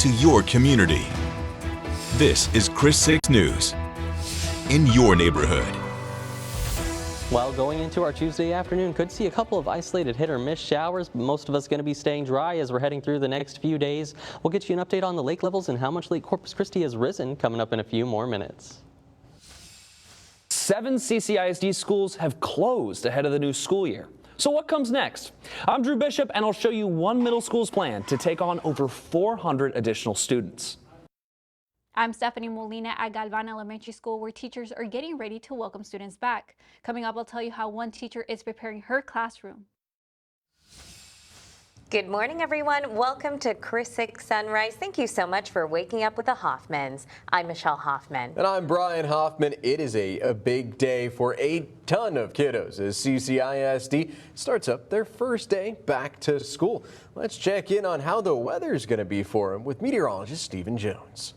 to your community. This is Chris 6 News in your neighborhood. Well, going into our Tuesday afternoon, could see a couple of isolated hit or miss showers, but most of us going to be staying dry as we're heading through the next few days. We'll get you an update on the lake levels and how much Lake Corpus Christi has risen coming up in a few more minutes. 7 CCISD schools have closed ahead of the new school year. So what comes next? I'm Drew Bishop, and I'll show you one middle school's plan to take on over 400 additional students. I'm Stephanie Molina at Galvan Elementary School, where teachers are getting ready to welcome students back. Coming up, I'll tell you how one teacher is preparing her classroom. Good morning, everyone. Welcome to Chris 6 Sunrise. Thank you so much for waking up with the Hoffmans. I'm Michelle Hoffman. And I'm Brian Hoffman. It is a big day for a ton of kiddos as CCISD starts up their first day back to school. Let's check in on how the weather's going to be for them with meteorologist Stephen Jones.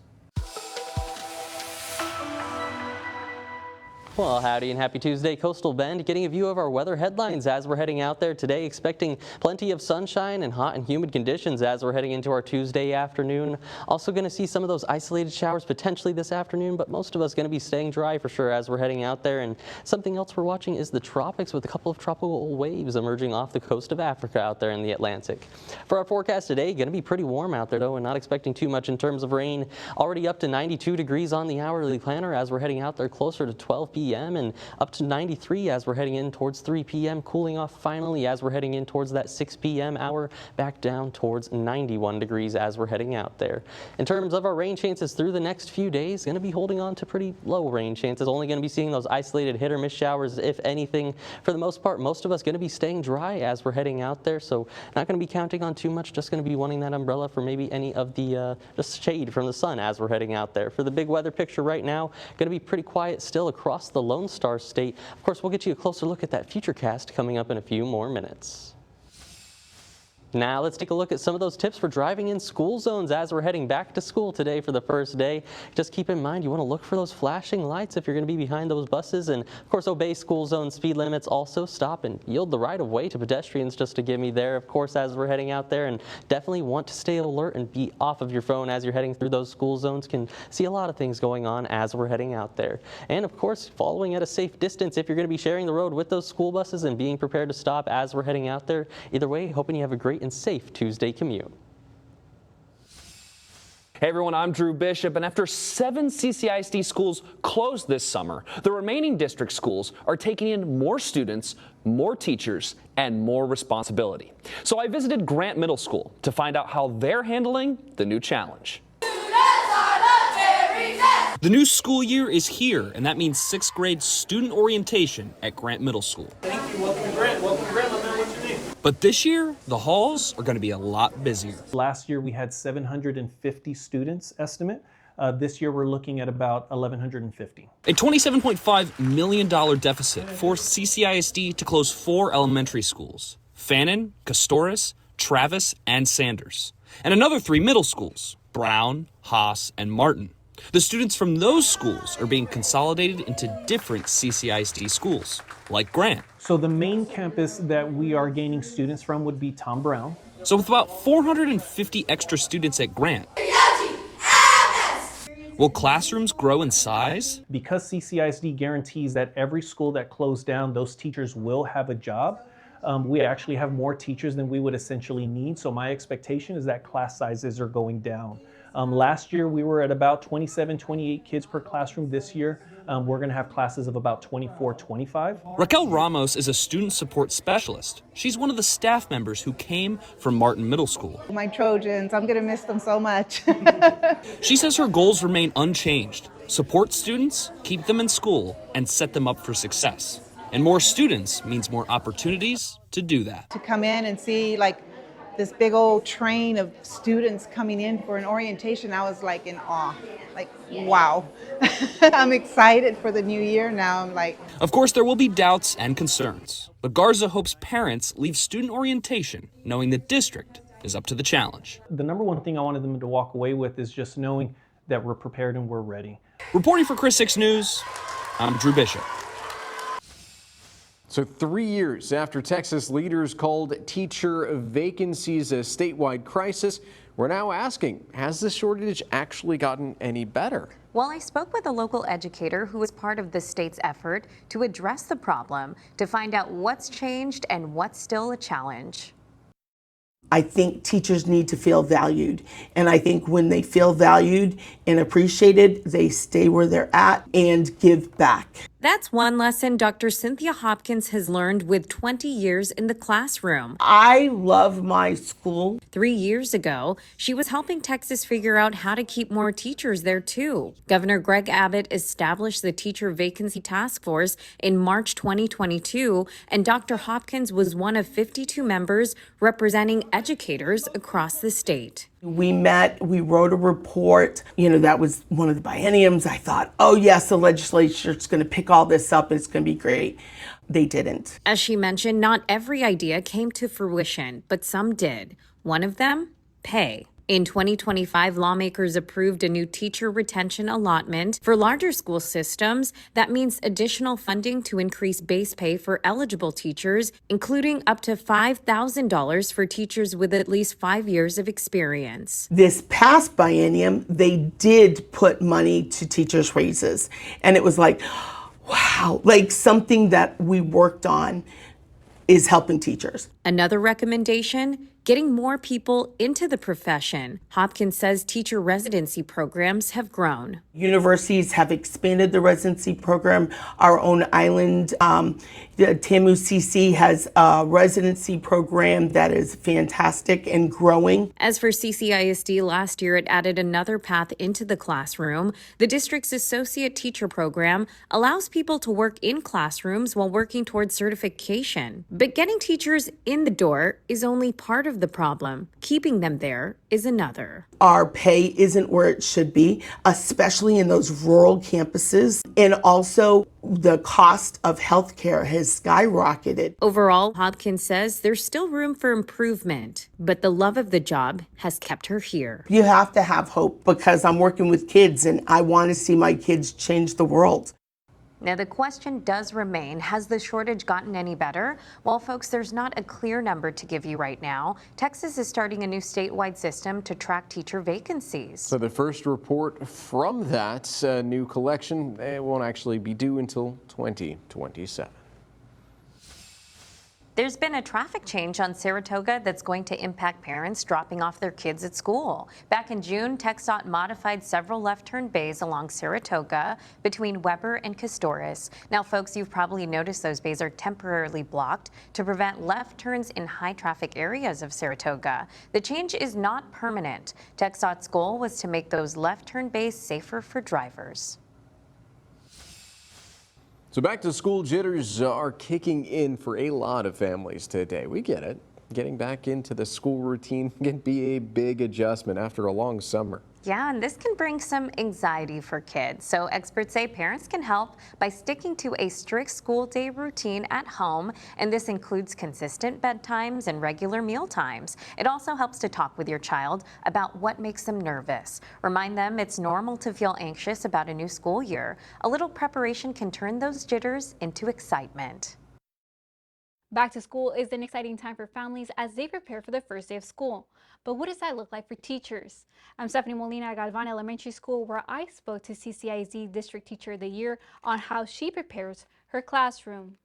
Well, howdy and happy Tuesday, Coastal Bend. Getting a view of our weather headlines as we're heading out there today. Expecting plenty of sunshine and hot and humid conditions as we're heading into our Tuesday afternoon. Also going to see some of those isolated showers potentially this afternoon, but most of us going to be staying dry for sure as we're heading out there. And something else we're watching is the tropics with a couple of tropical waves emerging off the coast of Africa out there in the Atlantic. For our forecast today, going to be pretty warm out there though, and not expecting too much in terms of rain. Already up to 92 degrees on the hourly planner as we're heading out there closer to 12 p.m. and up to 93 as we're heading in towards 3 p.m. Cooling off finally as we're heading in towards that 6 p.m. hour, back down towards 91 degrees as we're heading out there. In terms of our rain chances through the next few days, going to be holding on to pretty low rain chances. Only going to be seeing those isolated hit or miss showers, if anything. For the most part, most of us going to be staying dry as we're heading out there, so not going to be counting on too much. Just going to be wanting that umbrella for maybe any of the just shade from the sun as we're heading out there. For the big weather picture right now, going to be pretty quiet still across the Lone Star State. Of course, we'll get you a closer look at that futurecast coming up in a few more minutes. Now let's take a look at some of those tips for driving in school zones as we're heading back to school today for the first day. Just keep in mind you want to look for those flashing lights if you're going to be behind those buses, and of course obey school zone speed limits. Also stop and yield the right of way to pedestrians just to give me there, of course, as we're heading out there. And definitely want to stay alert and be off of your phone as you're heading through those school zones. Can see a lot of things going on as we're heading out there. And of course following at a safe distance if you're going to be sharing the road with those school buses, and being prepared to stop as we're heading out there. Either way, hoping you have a great and safe Tuesday commute. Hey everyone, I'm Drew Bishop, and after 7 CCISD schools closed this summer, the remaining district schools are taking in more students, more teachers, and more responsibility. So I visited Grant Middle School to find out how they're handling the new challenge. The new school year is here, and that means 6th grade student orientation at Grant Middle School. Thank you. Welcome to Grant. Welcome to Grant. Let me know what's your name. But this year, the halls are going to be a lot busier. Last year we had 750 students estimate. This year we're looking at about 1,150. A $27.5 million deficit forced CCISD to close 4 elementary schools: Fannin, Castoris, Travis, and Sanders, and another 3 middle schools: Brown, Haas, and Martin. The students from those schools are being consolidated into different CCISD schools, like Grant. So the main campus that we are gaining students from would be Tom Brown. So with about 450 extra students at Grant, will classrooms grow in size? Because CCISD guarantees that every school that closed down, those teachers will have a job. We actually have more teachers than we would essentially need. So my expectation is that class sizes are going down. Last year we were at about 27, 28 kids per classroom. This year we're going to have classes of about 24, 25. Raquel Ramos is a student support specialist. She's one of the staff members who came from Martin Middle School. My Trojans, I'm going to miss them so much. She says her goals remain unchanged: support students, keep them in school, and set them up for success. And more students means more opportunities to do that. To come in and see this big old train of students coming in for an orientation, I was like in awe. Like, wow. I'm excited for the new year now. I'm like... Of course, there will be doubts and concerns, but Garza hopes parents leave student orientation knowing the district is up to the challenge. The number one thing I wanted them to walk away with is just knowing that we're prepared and we're ready. Reporting for Chris 6 News, I'm Drew Bishop. So 3 years after Texas leaders called teacher vacancies a statewide crisis, We're now asking, has the shortage actually gotten any better? Well, I spoke with a local educator who was part of the state's effort to address the problem to find out what's changed and what's still a challenge. I think teachers need to feel valued. And I think when they feel valued and appreciated, they stay where they're at and give back. That's one lesson Dr. Cynthia Hopkins has learned with 20 years in the classroom. I love my school. 3 years ago, she was helping Texas figure out how to keep more teachers there too. Governor Greg Abbott established the Teacher Vacancy Task Force in March 2022, and Dr. Hopkins was one of 52 members representing educators across the state. We met, we wrote a report, that was one of the bienniums. I thought, oh yes, the legislature's gonna pick all this up and it's gonna be great. They didn't. As she mentioned, not every idea came to fruition, but some did. One of them, pay. In 2025, lawmakers approved a new teacher retention allotment for larger school systems. That means additional funding to increase base pay for eligible teachers, including up to $5,000 for teachers with at least 5 years of experience. This past biennium, they did put money to teachers' raises. And it was like, wow, like something that we worked on is helping teachers. Another recommendation, getting more people into the profession. Hopkins says teacher residency programs have grown. Universities have expanded the residency program. Our own island, the TAMU CC has a residency program that is fantastic and growing. As for CCISD, last year it added another path into the classroom. The district's associate teacher program allows people to work in classrooms while working towards certification. But getting teachers in the door is only part of the problem. Keeping them there is another. Our pay isn't where it should be, especially in those rural campuses. And also the cost of healthcare has skyrocketed. Overall, Hopkins says there's still room for improvement, but the love of the job has kept her here. You have to have hope because I'm working with kids and I want to see my kids change the world. Now, the question does remain, has the shortage gotten any better? Well, folks, there's not a clear number to give you right now. Texas is starting a new statewide system to track teacher vacancies. So the first report from that new collection, it won't actually be due until 2027. There's been a traffic change on Saratoga that's going to impact parents dropping off their kids at school. Back in June, TxDOT modified several left-turn bays along Saratoga between Weber and Castores. Now, folks, you've probably noticed those bays are temporarily blocked to prevent left turns in high-traffic areas of Saratoga. The change is not permanent. TxDOT's goal was to make those left-turn bays safer for drivers. So back to school jitters are kicking in for a lot of families today. We get it. Getting back into the school routine can be a big adjustment after a long summer. Yeah, and this can bring some anxiety for kids. So experts say parents can help by sticking to a strict school day routine at home, and this includes consistent bedtimes and regular meal times. It also helps to talk with your child about what makes them nervous. Remind them it's normal to feel anxious about a new school year. A little preparation can turn those jitters into excitement. Back to school is an exciting time for families as they prepare for the first day of school. But what does that look like for teachers? I'm Stephanie Molina at Galvan Elementary School, where I spoke to CCISD District Teacher of the Year on how she prepares her classroom.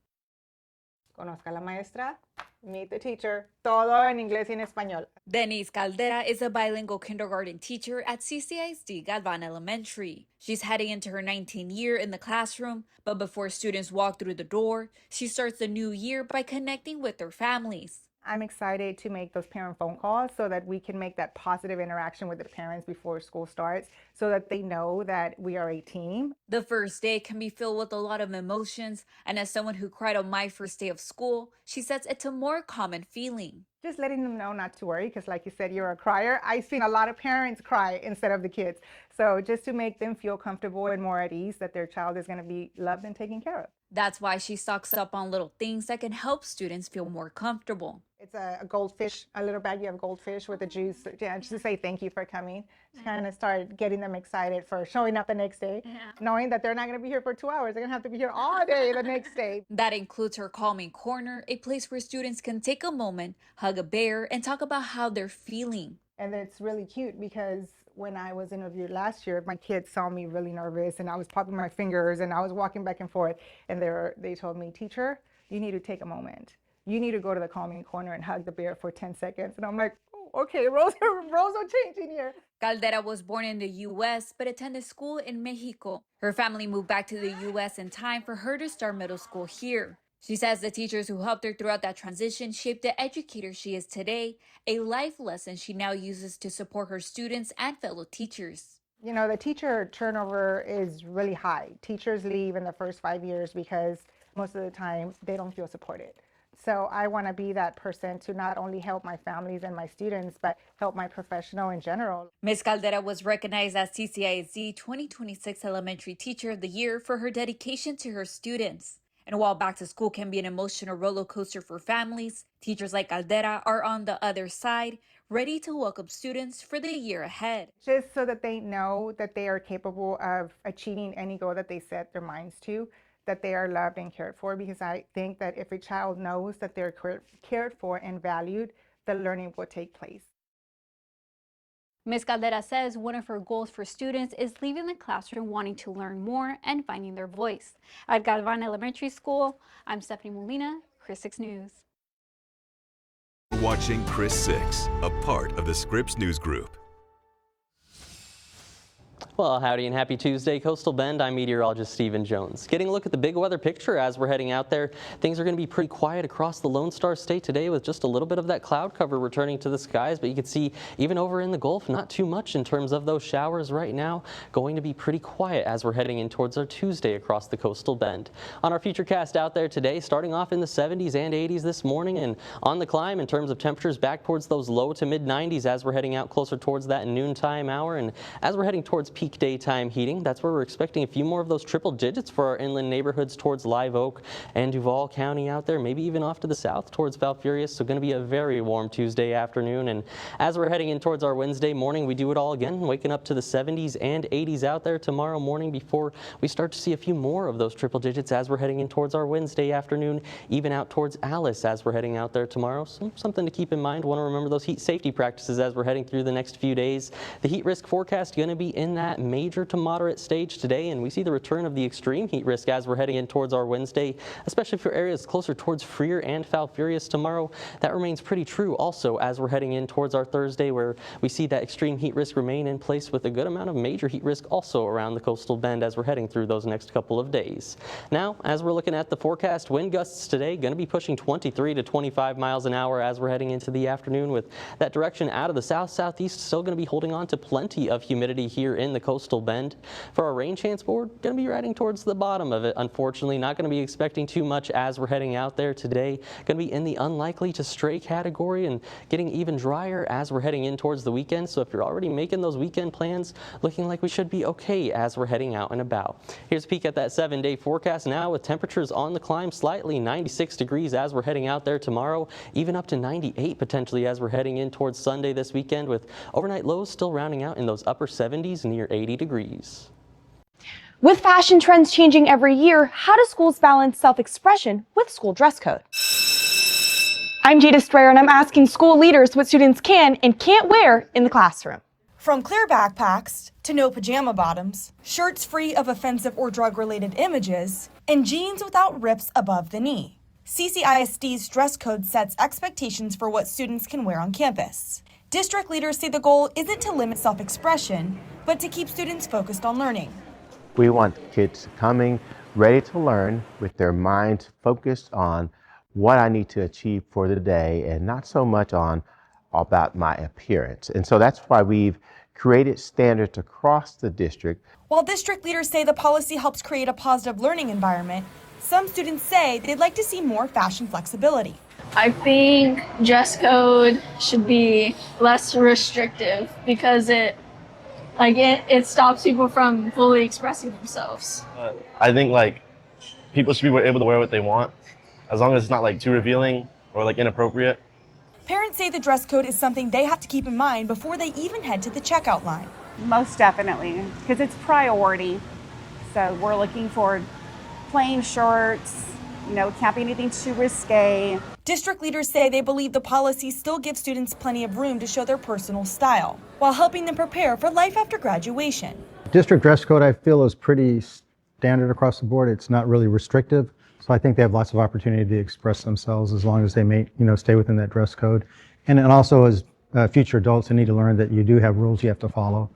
Conozca a la maestra, meet the teacher, todo en inglés y en español. Denise Caldera is a bilingual kindergarten teacher at CCISD Galvan Elementary. She's heading into her 19th year in the classroom, but before students walk through the door, she starts the new year by connecting with their families. I'm excited to make those parent phone calls so that we can make that positive interaction with the parents before school starts so that they know that we are a team. The first day can be filled with a lot of emotions, and as someone who cried on my first day of school, she says it's a more common feeling. Just letting them know not to worry because like you said, you're a crier. I've seen a lot of parents cry instead of the kids. So just to make them feel comfortable and more at ease that their child is going to be loved and taken care of. That's why she stocks up on little things that can help students feel more comfortable. It's a goldfish, a little baggie of goldfish with the juice, just to say thank you for coming. To kind of start getting them excited for showing up the next day, knowing that they're not going to be here for 2 hours. They're going to have to be here all day the next day. That includes her calming corner, a place where students can take a moment, hug a bear, and talk about how they're feeling. And it's really cute because when I was interviewed last year, my kids saw me really nervous and I was popping my fingers and I was walking back and forth. And they told me, teacher, you need to take a moment. You need to go to the calming corner and hug the bear for 10 seconds. And I'm like, oh, okay, roles are changing here. Caldera was born in the U.S. but attended school in Mexico. Her family moved back to the U.S. in time for her to start middle school here. She says the teachers who helped her throughout that transition shaped the educator she is today, a life lesson she now uses to support her students and fellow teachers. You know, the teacher turnover is really high. Teachers leave in the first 5 years because most of the time they don't feel supported. So I want to be that person to not only help my families and my students, but help my professional in general. Ms. Caldera was recognized as CCISD 2026 Elementary Teacher of the Year for her dedication to her students. And while back to school can be an emotional roller coaster for families, teachers like Caldera are on the other side, ready to welcome students for the year ahead. Just so that they know that they are capable of achieving any goal that they set their minds to, that they are loved and cared for, because I think that if a child knows that they're cared for and valued, the learning will take place. Ms. Caldera says one of her goals for students is leaving the classroom wanting to learn more and finding their voice. At Galvan Elementary School, I'm Stephanie Molina, Chris 6 News. Watching Chris 6, a part of the Scripps News Group. Well, howdy and happy Tuesday, Coastal Bend. I'm meteorologist Stephen Jones. Getting a look at the big weather picture as we're heading out there. Things are going to be pretty quiet across the Lone Star State today with just a little bit of that cloud cover returning to the skies. But you can see even over in the Gulf, not too much in terms of those showers right now. Going to be pretty quiet as we're heading in towards our Tuesday across the Coastal Bend. On our futurecast out there today, starting off in the 70s and 80s this morning, and on the climb in terms of temperatures back towards those low to mid 90s as we're heading out closer towards that noontime hour. And as we're heading towards peak daytime heating, that's where we're expecting a few more of those triple digits for our inland neighborhoods towards Live Oak and Duval County out there, maybe even off to the south towards Valfurious. So going to be a very warm Tuesday afternoon. And as we're heading in towards our Wednesday morning, we do it all again, waking up to the 70s and 80s out there tomorrow morning before we start to see a few more of those triple digits as we're heading in towards our Wednesday afternoon, even out towards Alice as we're heading out there tomorrow. So something to keep in mind. Want to remember those heat safety practices as we're heading through the next few days. The heat risk forecast going to be in that major to moderate stage today, and we see the return of the extreme heat risk as we're heading in towards our Wednesday, especially for areas closer towards Freer and Falfurrias tomorrow. That remains pretty true also as we're heading in towards our Thursday, where we see that extreme heat risk remain in place with a good amount of major heat risk also around the coastal bend as we're heading through those next couple of days. Now, as we're looking at the forecast, wind gusts today going to be pushing 23 to 25 miles an hour as we're heading into the afternoon, with that direction out of the south-southeast still going to be holding on to plenty of humidity here in the coastal bend. For our rain chance board, going to be riding towards the bottom of it. Unfortunately, not going to be expecting too much as we're heading out there today. Going to be in the unlikely to stray category and getting even drier as we're heading in towards the weekend. So if you're already making those weekend plans, looking like we should be okay as we're heading out and about. Here's a peek at that 7-day forecast now with temperatures on the climb slightly, 96 degrees as we're heading out there tomorrow, even up to 98 potentially as we're heading in towards Sunday this weekend, with overnight lows still rounding out in those upper 70s near 80 degrees. With fashion trends changing every year, how do schools balance self-expression with school dress code? I'm Jada Strayer, and I'm asking school leaders what students can and can't wear in the classroom. From clear backpacks to no pajama bottoms, shirts free of offensive or drug-related images, and jeans without rips above the knee, CCISD's dress code sets expectations for what students can wear on campus. District leaders say the goal isn't to limit self-expression, but to keep students focused on learning. We want kids coming ready to learn with their minds focused on what I need to achieve for the day and not so much on about my appearance. And so that's why we've created standards across the district. While district leaders say the policy helps create a positive learning environment, some students say they'd like to see more fashion flexibility. I think dress code should be less restrictive because it stops people from fully expressing themselves. I think people should be able to wear what they want, as long as it's not too revealing or inappropriate. Parents say the dress code is something they have to keep in mind before they even head to the checkout line. Most definitely, because it's priority. So we're looking for plain shirts, can't be anything too risque. District leaders say they believe the policy still gives students plenty of room to show their personal style, while helping them prepare for life after graduation. District dress code, I feel, is pretty standard across the board. It's not really restrictive, so I think they have lots of opportunity to express themselves as long as they may, stay within that dress code. And also, as future adults, they need to learn that you do have rules you have to follow,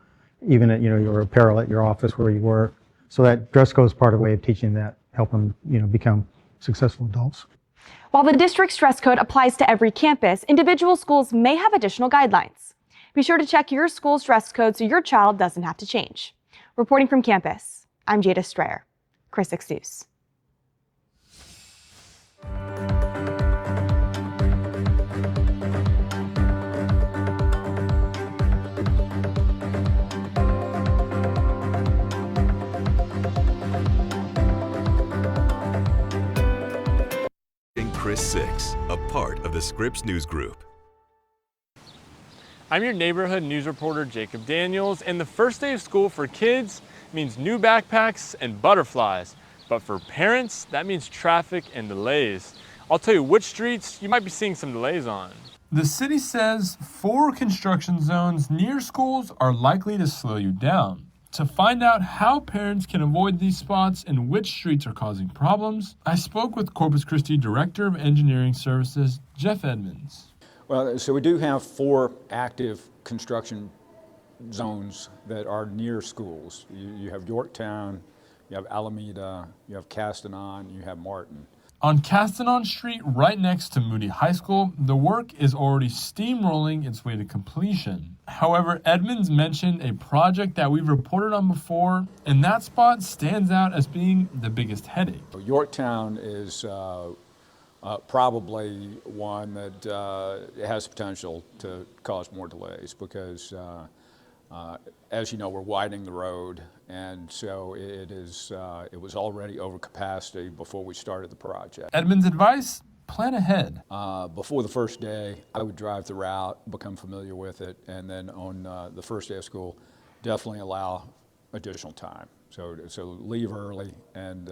even at your apparel at your office where you work. So that dress code is part of a way of teaching that, help them become successful adults. While the district's dress code applies to every campus, individual schools may have additional guidelines. Be sure to check your school's dress code so your child doesn't have to change. Reporting from campus, I'm Jada Strayer, Chris 6 News. Chris 6, a part of the Scripps News Group. I'm your neighborhood news reporter, Jacob Daniels, and the first day of school for kids means new backpacks and butterflies. But for parents, that means traffic and delays. I'll tell you which streets you might be seeing some delays on. The city says 4 construction zones near schools are likely to slow you down. To find out how parents can avoid these spots and which streets are causing problems, I spoke with Corpus Christi Director of Engineering Services, Jeff Edmonds. Well, so we do have 4 active construction zones that are near schools. You have Yorktown, you have Alameda, you have Castanon, you have Martin. On Castanon Street, right next to Moody High School, the work is already steamrolling its way to completion. However, Edmonds mentioned a project that we've reported on before, and that spot stands out as being the biggest headache. Yorktown is probably one that has potential to cause more delays because, as you know, we're widening the road, and so it was already over capacity before we started the project. Edmonds' advice? Plan ahead. Before the first day, I would drive the route, become familiar with it, and then on the first day of school, definitely allow additional time. So leave early and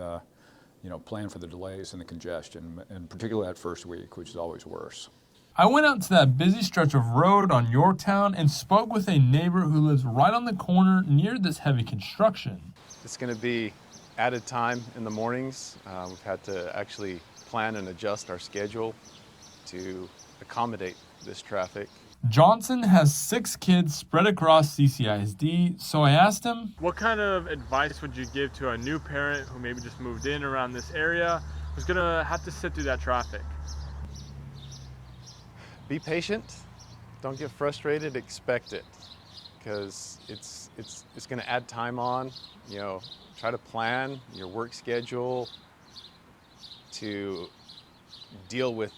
plan for the delays and the congestion, and particularly that first week, which is always worse. I went out to that busy stretch of road on Yorktown and spoke with a neighbor who lives right on the corner near this heavy construction. It's going to be added time in the mornings. We've had to actually plan and adjust our schedule to accommodate this traffic. Johnson has 6 kids spread across CCISD, so I asked him, what kind of advice would you give to a new parent who maybe just moved in around this area, who's gonna have to sit through that traffic? Be patient, don't get frustrated, expect it, because it's gonna add time on. Try to plan your work schedule to deal with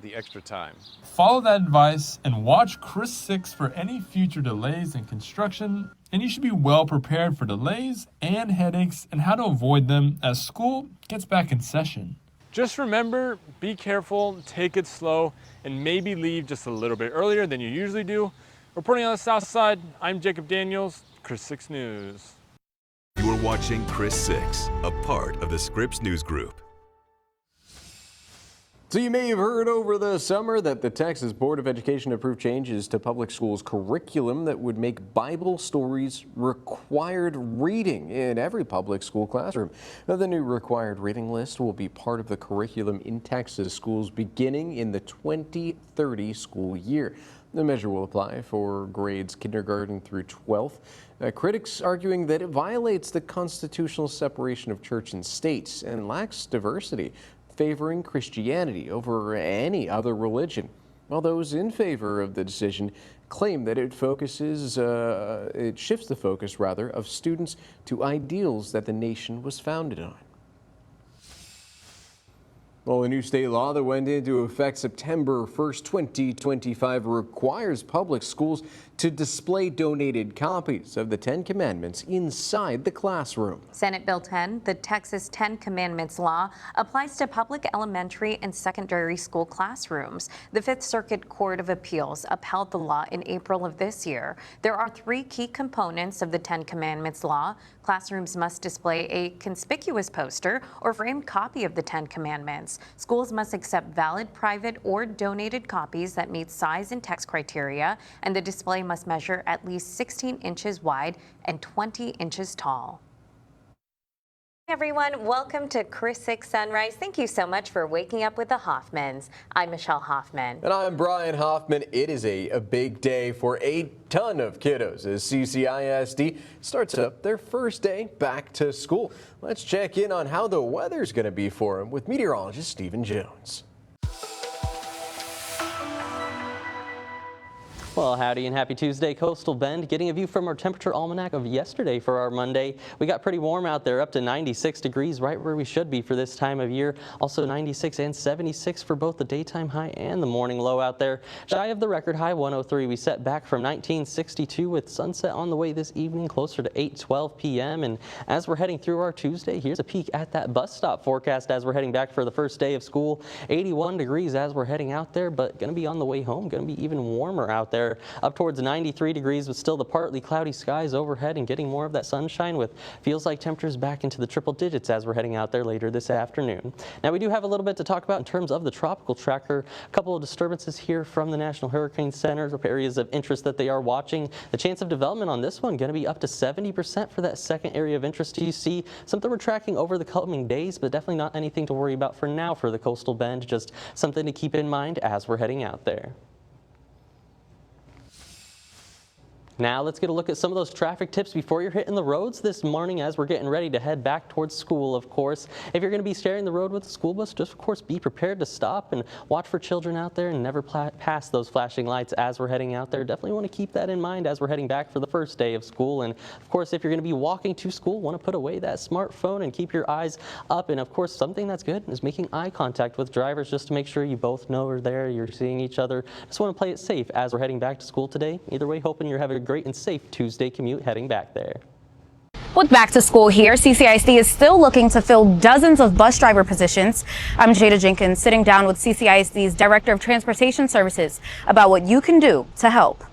the extra time. Follow that advice and watch Chris 6 for any future delays in construction, and you should be well prepared for delays and headaches and how to avoid them as school gets back in session. Just remember, be careful, take it slow, and maybe leave just a little bit earlier than you usually do. Reporting on the South Side, I'm Jacob Daniels, Chris 6 News. You are watching Chris 6, a part of the Scripps News Group. So you may have heard over the summer that the Texas Board of Education approved changes to public schools curriculum that would make Bible stories required reading in every public school classroom. Now, the new required reading list will be part of the curriculum in Texas schools beginning in the 2030 school year. The measure will apply for grades kindergarten through 12th. Critics arguing that it violates the constitutional separation of church and state and lacks diversity, favoring Christianity over any other religion, while those in favor of the decision claim that it shifts the focus of students to ideals that the nation was founded on. Well, a new state law that went into effect September 1st, 2025 requires public schools to display donated copies of the 10 Commandments inside the classroom. Senate Bill 10, the Texas 10 Commandments law, applies to public elementary and secondary school classrooms. The Fifth Circuit Court of Appeals upheld the law in April of this year. There are 3 key components of the 10 Commandments law. Classrooms must display a conspicuous poster or framed copy of the 10 Commandments. Schools must accept valid private or donated copies that meet size and text criteria, and the display must measure at least 16 inches wide and 20 inches tall. Hey everyone, welcome to Chris 6 Sunrise. Thank you so much for waking up with the Hoffmans. I'm Michelle Hoffman. And I'm Brian Hoffman. It is a big day for a ton of kiddos as CCISD starts up their first day back to school. Let's check in on how the weather's going to be for them with meteorologist Stephen Jones. Well, howdy and happy Tuesday, Coastal Bend. Getting a view from our temperature almanac of yesterday for our Monday. We got pretty warm out there, up to 96 degrees, right where we should be for this time of year. Also 96 and 76 for both the daytime high and the morning low out there. Shy of the record high, 103. We set back from 1962 with sunset on the way this evening, closer to 8:12 p.m. And as we're heading through our Tuesday, here's a peek at that bus stop forecast as we're heading back for the first day of school. 81 degrees as we're heading out there, but going to be on the way home, going to be even warmer out there. Up towards 93 degrees with still the partly cloudy skies overhead and getting more of that sunshine with feels like temperatures back into the triple digits as we're heading out there later this afternoon. Now we do have a little bit to talk about in terms of the tropical tracker. A couple of disturbances here from the National Hurricane Center, areas of interest that they are watching. The chance of development on this one going to be up to 70% for that second area of interest to see. Something we're tracking over the coming days, but definitely not anything to worry about for now for the Coastal Bend. Just something to keep in mind as we're heading out there. Now let's get a look at some of those traffic tips before you're hitting the roads this morning as we're getting ready to head back towards school, of course. If you're going to be sharing the road with the school bus, just of course be prepared to stop and watch for children out there and never pass those flashing lights as we're heading out there. Definitely want to keep that in mind as we're heading back for the first day of school. And of course, if you're going to be walking to school, want to put away that smartphone and keep your eyes up. And of course, something that's good is making eye contact with drivers just to make sure you both know are there, you're seeing each other. Just want to play it safe as we're heading back to school today. Either way, hoping you're having a great and safe Tuesday commute heading back there. With back to school here, CCISD is still looking to fill dozens of bus driver positions. I'm Jada Jenkins, sitting down with CCISD's Director of Transportation Services about what you can do to help.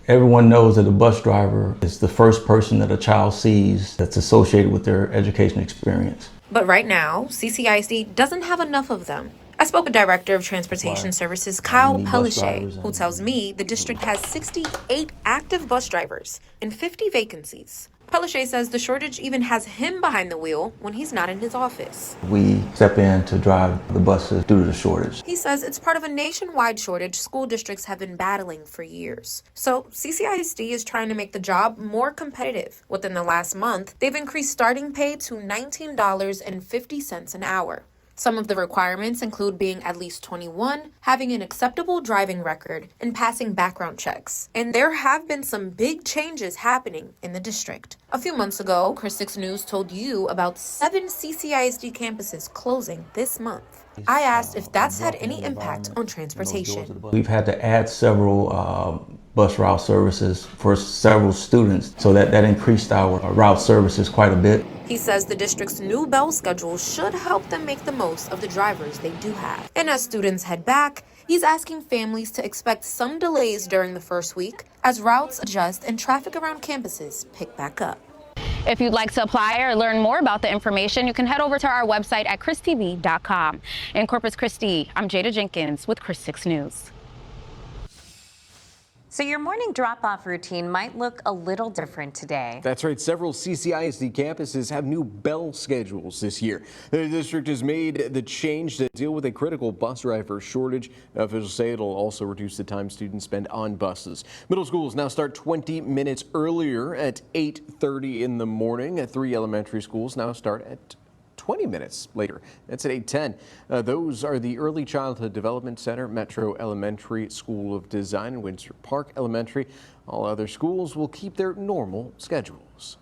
Everyone knows that a bus driver is the first person that a child sees that's associated with their education experience. But right now, CCISD doesn't have enough of them. I spoke with Director of Transportation Services Kyle Pellichet, who tells me the district has 68 active bus drivers and 50 vacancies. Pellichet says the shortage even has him behind the wheel when he's not in his office. We step in to drive the buses due to the shortage. He says it's part of a nationwide shortage school districts have been battling for years. So CCISD is trying to make the job more competitive. Within the last month, they've increased starting pay to $19.50 an hour. Some of the requirements include being at least 21, having an acceptable driving record, and passing background checks. And there have been some big changes happening in the district. A few months ago, Chris 6 News told you about 7 CCISD campuses closing this month. I asked if that's had any impact on transportation. We've had to add several bus route services for several students, so that increased our route services quite a bit. He says the district's new bell schedule should help them make the most of the drivers they do have. And as students head back, he's asking families to expect some delays during the first week as routes adjust and traffic around campuses pick back up. If you'd like to apply or learn more about the information, you can head over to our website at christv.com. In Corpus Christi, I'm Jada Jenkins with Chris 6 News. So your morning drop-off routine might look a little different today. That's right. Several CCISD campuses have new bell schedules this year. The district has made the change to deal with a critical bus driver shortage. Officials say it'll also reduce the time students spend on buses. Middle schools now start 20 minutes earlier at 8:30 in the morning. 3 elementary schools now start at 20 minutes later. That's at 8:10. Those are the Early Childhood Development Center, Metro Elementary School of Design, and Windsor Park Elementary. All other schools will keep their normal schedules.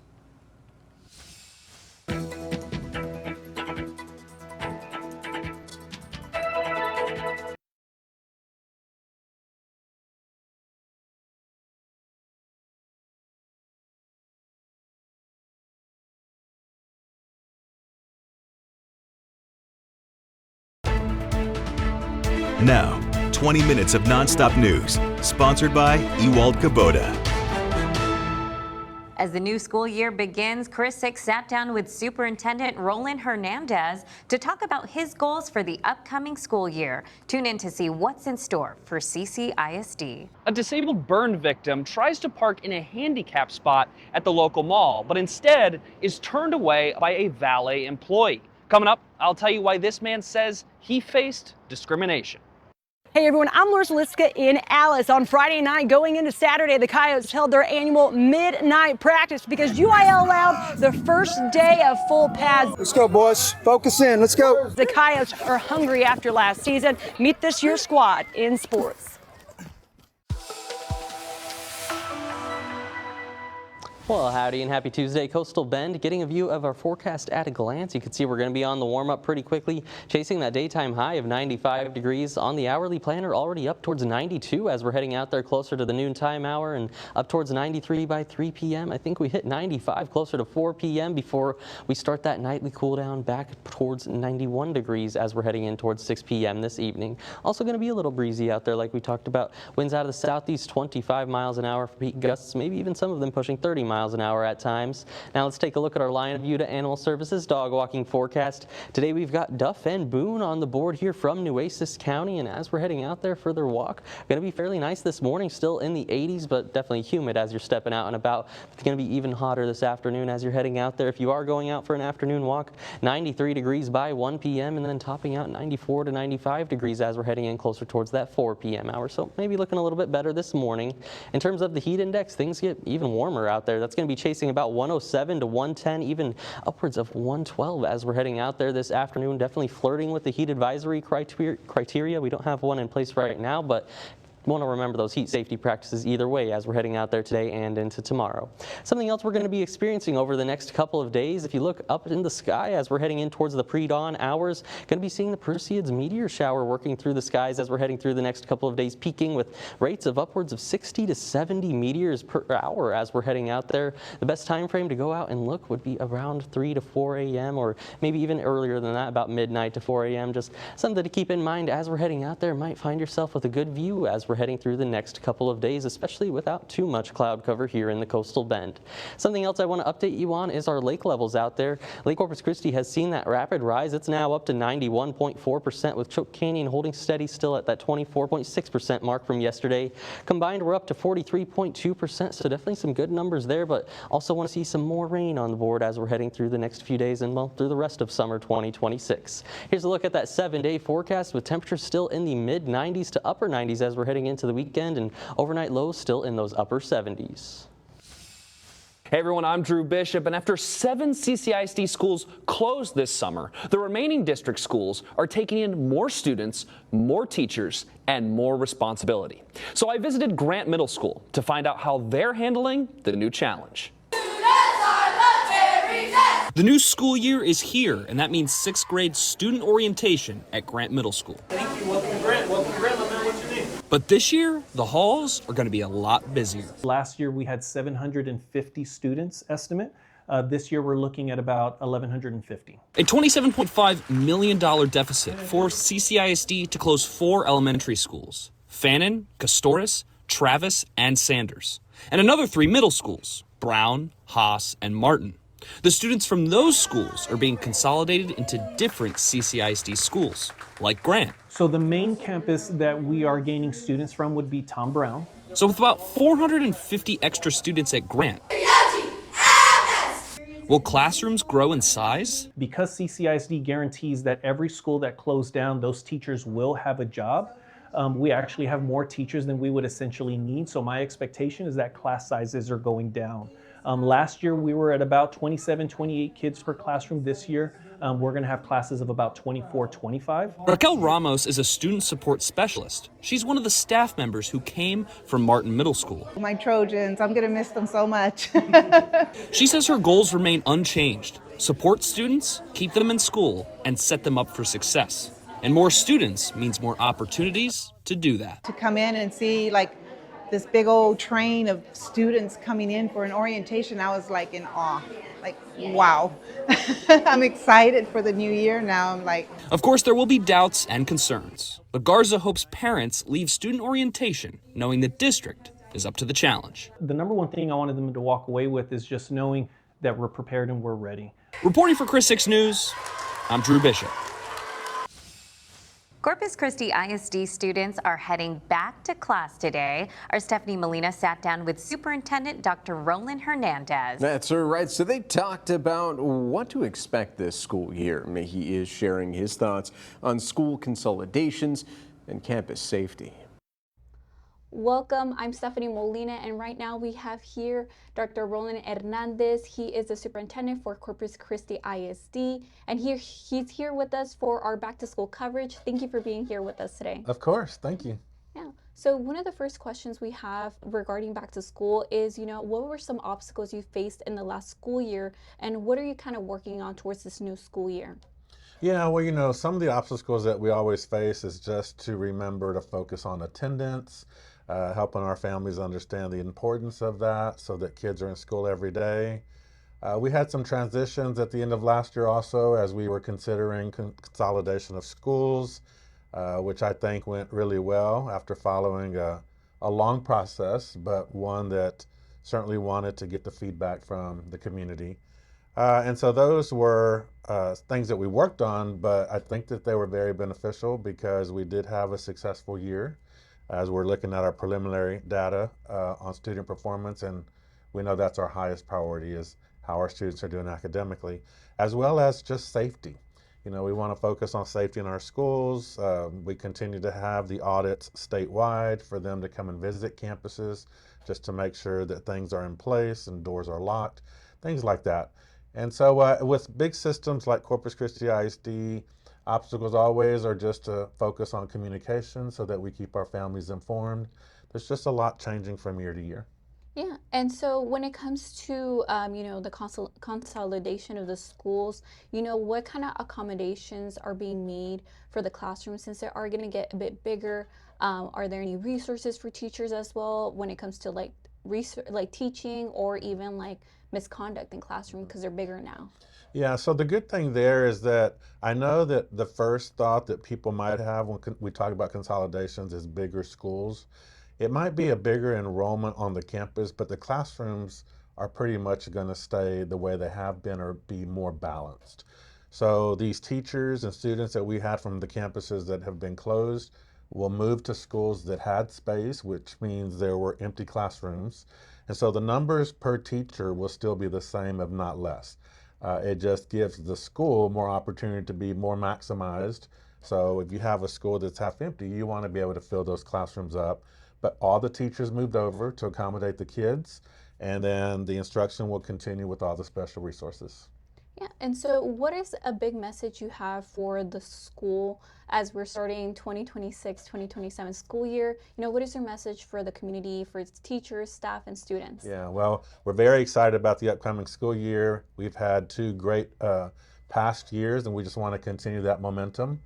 Now, 20 minutes of nonstop news, sponsored by Ewald Kubota. As the new school year begins, Chris 6 sat down with Superintendent Roland Hernandez to talk about his goals for the upcoming school year. Tune in to see what's in store for CCISD. A disabled burn victim tries to park in a handicap spot at the local mall, but instead is turned away by a valet employee. Coming up, I'll tell you why this man says he faced discrimination. Hey everyone, I'm Laura Zaliska in Alice. On Friday night going into Saturday, the Coyotes held their annual midnight practice because UIL allowed the first day of full pads. Let's go, boys. Focus in. Let's go. The Coyotes are hungry after last season. Meet this year's squad in sports. Well, howdy and happy Tuesday. Coastal Bend, getting a view of our forecast at a glance. You can see we're going to be on the warm-up pretty quickly, chasing that daytime high of 95 degrees. On the hourly planner, already up towards 92 as we're heading out there closer to the noontime hour, and up towards 93 by 3 p.m. I think we hit 95 closer to 4 p.m. before we start that nightly cool down back towards 91 degrees as we're heading in towards 6 p.m. this evening. Also going to be a little breezy out there like we talked about. Winds out of the southeast 25 miles an hour for peak gusts, maybe even some of them pushing 30 miles an hour at times. Now let's take a look at our line of view to Animal Services dog walking forecast. Today we've got Duff and Boone on the board here from Nueces County, and as we're heading out there for their walk, going to be fairly nice this morning, still in the 80s, but definitely humid as you're stepping out and about. It's going to be even hotter this afternoon as you're heading out there. If you are going out for an afternoon walk, 93 degrees by 1 p.m. and then topping out 94 to 95 degrees as we're heading in closer towards that 4 p.m. hour. So maybe looking a little bit better this morning. In terms of the heat index, things get even warmer out there. That's going to be chasing about 107 to 110, even upwards of 112 as we're heading out there this afternoon. Definitely flirting with the heat advisory criteria. We don't have one in place right now, but want to remember those heat safety practices either way as we're heading out there today and into tomorrow. Something else we're going to be experiencing over the next couple of days, if you look up in the sky as we're heading in towards the pre-dawn hours, going to be seeing the Perseids meteor shower working through the skies as we're heading through the next couple of days, peaking with rates of upwards of 60 to 70 meteors per hour as we're heading out there. The best time frame to go out and look would be around 3 to 4 a.m. or maybe even earlier than that, about midnight to 4 a.m. Just something to keep in mind as we're heading out there. Might find yourself with a good view as we're heading through the next couple of days, especially without too much cloud cover here in the Coastal Bend. Something else I want to update you on is our lake levels out there. Lake Corpus Christi has seen that rapid rise. It's now up to 91.4%, with Choke Canyon holding steady still at that 24.6% mark from yesterday. Combined, we're up to 43.2%, so definitely some good numbers there, but also want to see some more rain on the board as we're heading through the next few days and well, through the rest of summer 2026. Here's a look at that 7-day forecast with temperatures still in the mid-90s to upper 90s as we're heading into the weekend, and overnight lows still in those upper 70s. Hey everyone, I'm Drew Bishop, and after 7 CCISD schools closed this summer, the remaining district schools are taking in more students, more teachers, and more responsibility. So I visited Grant Middle School to find out how they're handling the new challenge. The new school year is here, and that means 6th grade student orientation at Grant Middle School. Thank you. Welcome to Grant. Welcome to Grant. Let me know what's your name. But this year, the halls are going to be a lot busier. Last year, we had 750 students estimate. This year, we're looking at about 1,150. A $27.5 million deficit forced CCISD to close 4 elementary schools: Fannin, Castoris, Travis, and Sanders, and another 3 middle schools: Brown, Haas, and Martin. The students from those schools are being consolidated into different CCISD schools, like Grant. So the main campus that we are gaining students from would be Tom Brown. So with about 450 extra students at Grant, will classrooms grow in size? Because CCISD guarantees that every school that closed down, those teachers will have a job, we actually have more teachers than we would essentially need. So my expectation is that class sizes are going down. Last year, we were at about 27, 28 kids per classroom. This year, we're going to have classes of about 24, 25. Raquel Ramos is a student support specialist. She's one of the staff members who came from Martin Middle School. My Trojans, I'm going to miss them so much. She says her goals remain unchanged: support students, keep them in school, and set them up for success. And more students means more opportunities to do that. To come in and see this big old train of students coming in for an orientation, I was in awe. like, wow. I'm excited for the new year. Now I'm like, Of course, there will be doubts and concerns, but Garza hopes parents leave student orientation knowing the district is up to the challenge. The number one thing I wanted them to walk away with is just knowing that we're prepared and we're ready. Reporting for Chris 6 News, I'm Drew Bishop. Corpus Christi ISD students are heading back to class today. Our Stephanie Molina sat down with Superintendent Dr. Roland Hernandez. That's right. So they talked about what to expect this school year. He is sharing his thoughts on school consolidations and campus safety. Welcome, I'm Stephanie Molina, and right now we have here Dr. Roland Hernandez. He is the superintendent for Corpus Christi ISD, and he's here with us for our back to school coverage. Thank you for being here with us today. Of course, thank you. Yeah, so one of the first questions we have regarding back to school is, what were some obstacles you faced in the last school year, and what are you kind of working on towards this new school year? Yeah, well, some of the obstacles that we always face is just to remember to focus on attendance, helping our families understand the importance of that so that kids are in school every day. We had some transitions at the end of last year also as we were considering consolidation of schools, which I think went really well after following a long process, but one that certainly wanted to get the feedback from the community. And so those were things that we worked on, but I think that they were very beneficial because we did have a successful year as we're looking at our preliminary data on student performance, and we know that's our highest priority is how our students are doing academically, as well as just safety. We want to focus on safety in our schools. We continue to have the audits statewide for them to come and visit campuses just to make sure that things are in place and doors are locked, things like that. And so with big systems like Corpus Christi ISD, obstacles always are just to focus on communication so that we keep our families informed. There's just a lot changing from year to year. Yeah, and so when it comes to, the consolidation of the schools, what kind of accommodations are being made for the classrooms since they are going to get a bit bigger? Are there any resources for teachers as well when it comes to like teaching or even like misconduct in classroom because they're bigger now? Yeah, so the good thing there is that I know that the first thought that people might have when we talk about consolidations is bigger schools. It might be a bigger enrollment on the campus, but the classrooms are pretty much going to stay the way they have been or be more balanced. So these teachers and students that we had from the campuses that have been closed will move to schools that had space, which means there were empty classrooms. And so the numbers per teacher will still be the same, if not less. It just gives the school more opportunity to be more maximized. So if you have a school that's half empty, you want to be able to fill those classrooms up. But all the teachers moved over to accommodate the kids, and then the instruction will continue with all the special resources. Yeah, and so what is a big message you have for the school as we're starting 2026-2027 school year? What is your message for the community, for its teachers, staff, and students? Yeah, well, we're very excited about the upcoming school year. We've had 2 great past years, and we just want to continue that momentum,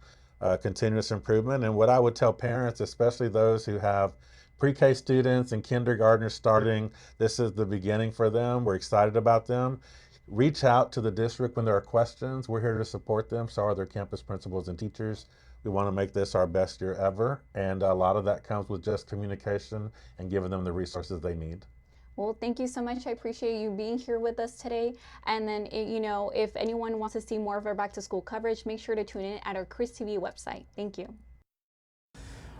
continuous improvement. And what I would tell parents, especially those who have pre-K students and kindergartners starting, this is the beginning for them. We're excited about them. Reach out to the district when there are questions. We're here to support them. So are their campus principals and teachers. We want to make this our best year ever. And a lot of that comes with just communication and giving them the resources they need. Well, thank you so much. I appreciate you being here with us today. And then, if anyone wants to see more of our back to school coverage, make sure to tune in at our Chris TV website. Thank you.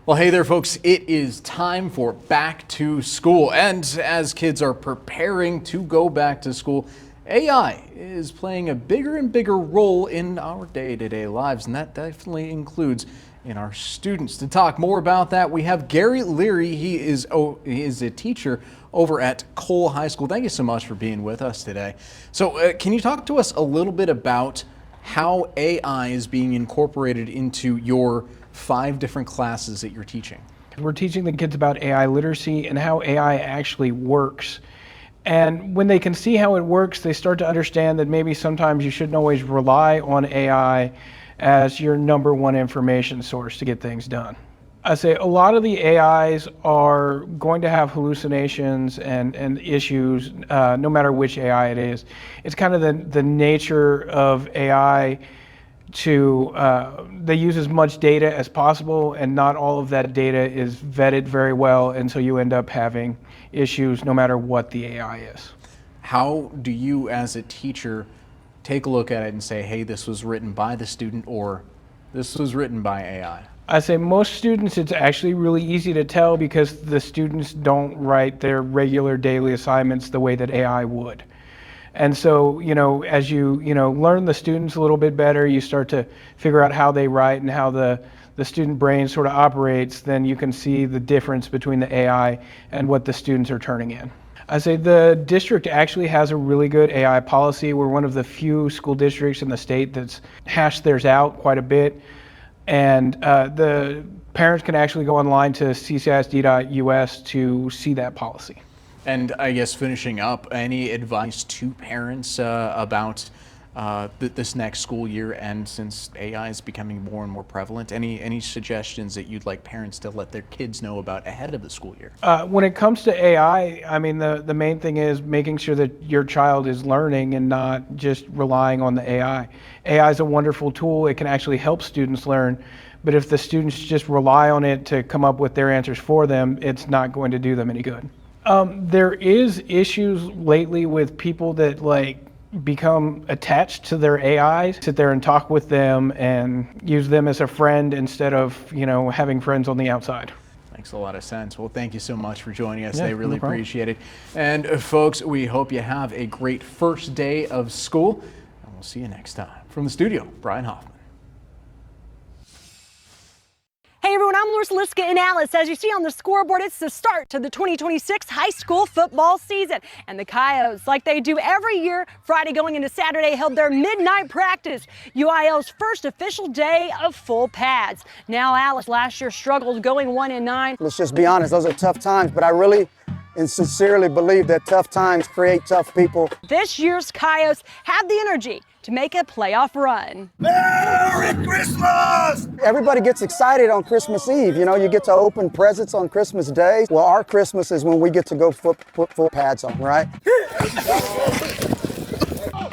Well, hey there, folks. It is time for back to school. And as kids are preparing to go back to school, AI is playing a bigger and bigger role in our day-to-day lives, and that definitely includes in our students. To talk more about that, we have Gary Leary. He is a teacher over at Cole High School. Thank you so much for being with us today. So can you talk to us a little bit about how AI is being incorporated into your 5 different classes that you're teaching? We're teaching the kids about AI literacy and how AI actually works. And when they can see how it works, they start to understand that maybe sometimes you shouldn't always rely on AI as your #1 information source to get things done. I say a lot of the AIs are going to have hallucinations and issues, no matter which AI it is. It's kind of the nature of AI they use as much data as possible, and not all of that data is vetted very well, and so you end up having issues no matter what the AI is. How do you, as a teacher, take a look at it and say, hey, this was written by the student, or this was written by AI? I say most students, it's actually really easy to tell because the students don't write their regular daily assignments the way that AI would. And so, as you learn the students a little bit better, you start to figure out how they write and how the student brain sort of operates, then you can see the difference between the AI and what the students are turning in. I say the district actually has a really good AI policy. We're one of the few school districts in the state that's hashed theirs out quite a bit. And the parents can actually go online to ccisd.us to see that policy. And I guess finishing up, any advice to parents about this next school year, and since AI is becoming more and more prevalent, any suggestions that you'd like parents to let their kids know about ahead of the school year? When it comes to AI, I mean, the main thing is making sure that your child is learning and not just relying on the AI. AI is a wonderful tool. It can actually help students learn. But if the students just rely on it to come up with their answers for them, it's not going to do them any good. There is issues lately with people that become attached to their AIs, sit there and talk with them and use them as a friend instead of, having friends on the outside. Makes a lot of sense. Well, thank you so much for joining us. Yeah, They really no problem. appreciate it. And folks, we hope you have a great first day of school, and we'll see you next time. From the studio, Brian Hoffman. Hey everyone, I'm Laura Liska in Alice. As you see on the scoreboard, it's the start to the 2026 high school football season. And the Coyotes, like they do every year, Friday going into Saturday, held their midnight practice, UIL's first official day of full pads. Now Alice last year struggled going 1-9. Let's just be honest, those are tough times, but I really and sincerely believe that tough times create tough people. This year's Coyotes have the energy to make a playoff run. Merry Christmas! Everybody gets excited on Christmas Eve. You get to open presents on Christmas Day. Well, our Christmas is when we get to go put full pads on, right?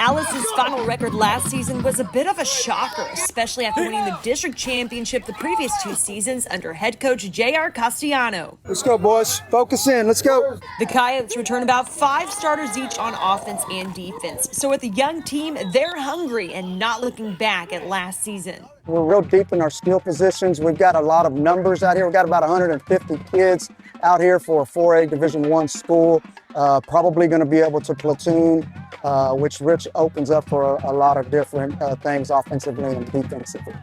Alice's final record last season was a bit of a shocker, especially after winning the district championship the previous 2 seasons under head coach J.R. Castellano. Let's go, boys. Focus in. Let's go. The Coyotes return about 5 starters each on offense and defense. So with the young team, they're hungry and not looking back at last season. We're real deep in our skill positions. We've got a lot of numbers out here. We've got about 150 kids out here for a 4A Division I school. Probably going to be able to platoon, which opens up for a lot of different things offensively and defensively.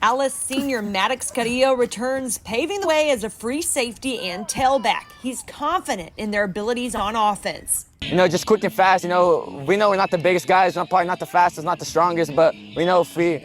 Alice senior Maddox Carrillo returns, paving the way as a free safety and tailback. He's confident in their abilities on offense. Just quick and fast. We know we're not the biggest guys, probably not the fastest, not the strongest, but we know if we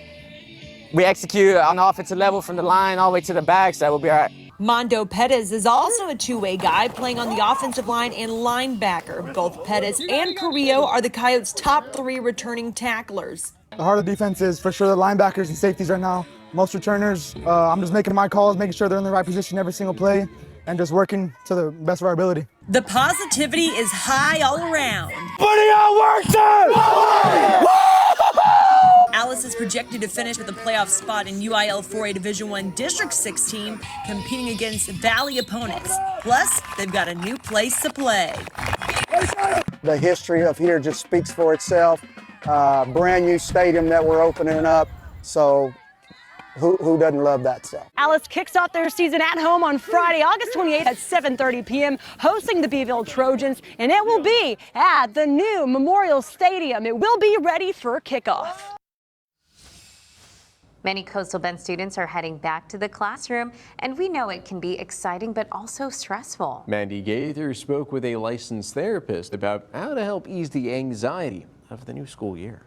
execute on the offensive level from the line all the way to the back, so that will be all right. Mondo Pettis is also a two-way guy playing on the offensive line and linebacker. Both Pettis and Carrillo are the Coyotes' top 3 returning tacklers. The heart of the defense is for sure the linebackers and safeties right now. Most returners, I'm just making my calls, making sure they're in the right position every single play, and just working to the best of our ability. The positivity is high all around. Putting out work time! Alice is projected to finish with a playoff spot in UIL 4A Division I District 6 team, competing against Valley opponents. Plus, they've got a new place to play. The history of here just speaks for itself. Brand new stadium that we're opening up, so who doesn't love that stuff? Alice kicks off their season at home on Friday, August 28th at 7:30 p.m., hosting the Beeville Trojans, and it will be at the new Memorial Stadium. It will be ready for kickoff. Many Coastal Bend students are heading back to the classroom, and we know it can be exciting but also stressful. Mandy Gaither spoke with a licensed therapist about how to help ease the anxiety of the new school year.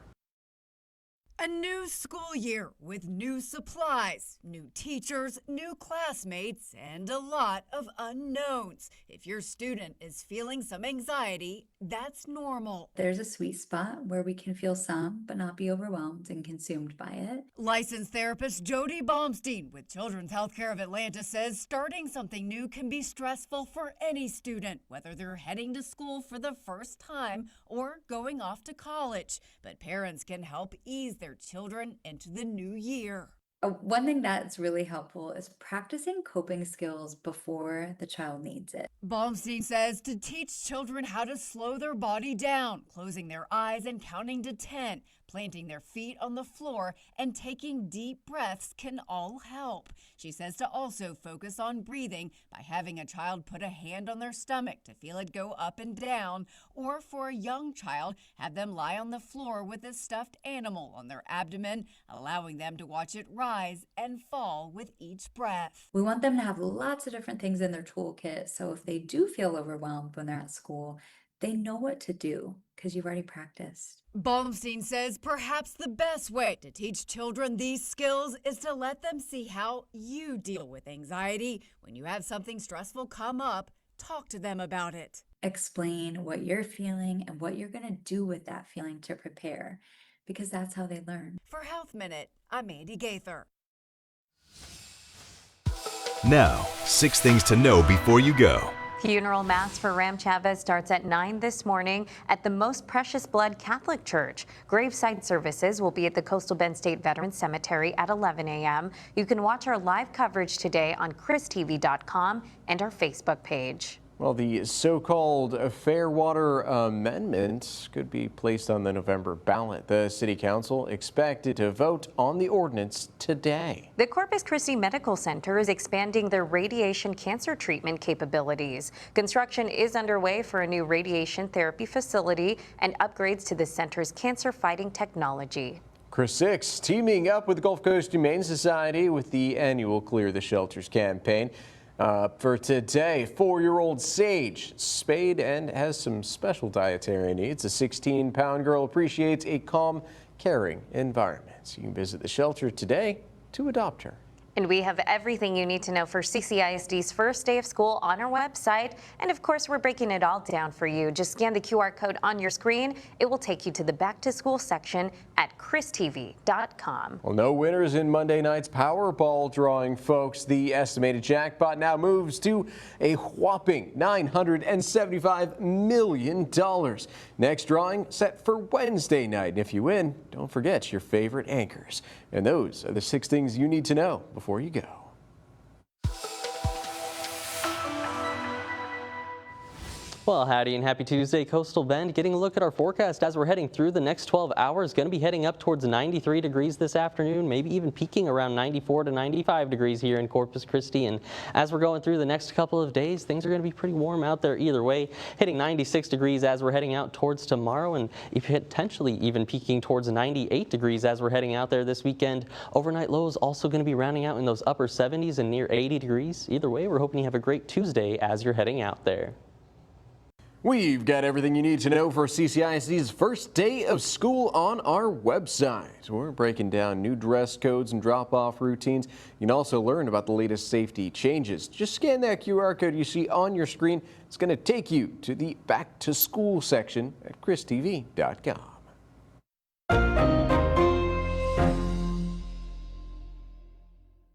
A new school year with new supplies, new teachers, new classmates, and a lot of unknowns. If your student is feeling some anxiety, that's normal. There's a sweet spot where we can feel some, but not be overwhelmed and consumed by it. Licensed therapist Jody Baumstein with Children's Healthcare of Atlanta says starting something new can be stressful for any student, whether they're heading to school for the first time or going off to college. But parents can help ease their children into the new year. One thing that's really helpful is practicing coping skills before the child needs it. Baumstein says to teach children how to slow their body down, closing their eyes and counting to 10, planting their feet on the floor, and taking deep breaths can all help. She says to also focus on breathing by having a child put a hand on their stomach to feel it go up and down, or for a young child, have them lie on the floor with a stuffed animal on their abdomen, allowing them to watch it rise and fall with each breath. We want them to have lots of different things in their toolkit, so if they do feel overwhelmed when they're at school, they know what to do because you've already practiced. Baumstein says perhaps the best way to teach children these skills is to let them see how you deal with anxiety. When you have something stressful come up, talk to them about it. Explain what you're feeling and what you're going to do with that feeling to prepare, because that's how they learn. For Health Minute, I'm Andy Gaither. Now, 6 things to know before you go. Funeral mass for Ram Chavez starts at 9 this morning at the Most Precious Blood Catholic Church. Graveside services will be at the Coastal Bend State Veterans Cemetery at 11 a.m. You can watch our live coverage today on christv.com and our Facebook page. Well, the so-called Fairwater Amendment could be placed on the November ballot. The City Council expected to vote on the ordinance today. The Corpus Christi Medical Center is expanding their radiation cancer treatment capabilities. Construction is underway for a new radiation therapy facility and upgrades to the center's cancer-fighting technology. Chris 6 teaming up with the Gulf Coast Humane Society with the annual Clear the Shelters campaign. For today, 4-year-old Sage spayed and has some special dietary needs. A 16-pound girl appreciates a calm, caring environment. So you can visit the shelter today to adopt her. And we have everything you need to know for CCISD's first day of school on our website. And of course, we're breaking it all down for you. Just scan the QR code on your screen. It will take you to the back to school section at christv.com. Well, no winners in Monday night's Powerball drawing, folks. The estimated jackpot now moves to a whopping $975 million. Next drawing set for Wednesday night. And if you win, don't forget your favorite anchors. And those are the 6 things you need to know before you go. Well, howdy and happy Tuesday, Coastal Bend. Getting a look at our forecast as we're heading through the next 12 hours. Going to be heading up towards 93 degrees this afternoon, maybe even peaking around 94 to 95 degrees here in Corpus Christi. And as we're going through the next couple of days, things are going to be pretty warm out there either way. Hitting 96 degrees as we're heading out towards tomorrow, and potentially even peaking towards 98 degrees as we're heading out there this weekend. Overnight lows also going to be rounding out in those upper 70s and near 80 degrees. Either way, we're hoping you have a great Tuesday as you're heading out there. We've got everything you need to know for CCISD's first day of school on our website. We're breaking down new dress codes and drop-off routines. You can also learn about the latest safety changes. Just scan that QR code you see on your screen. It's going to take you to the Back to School section at christv.com.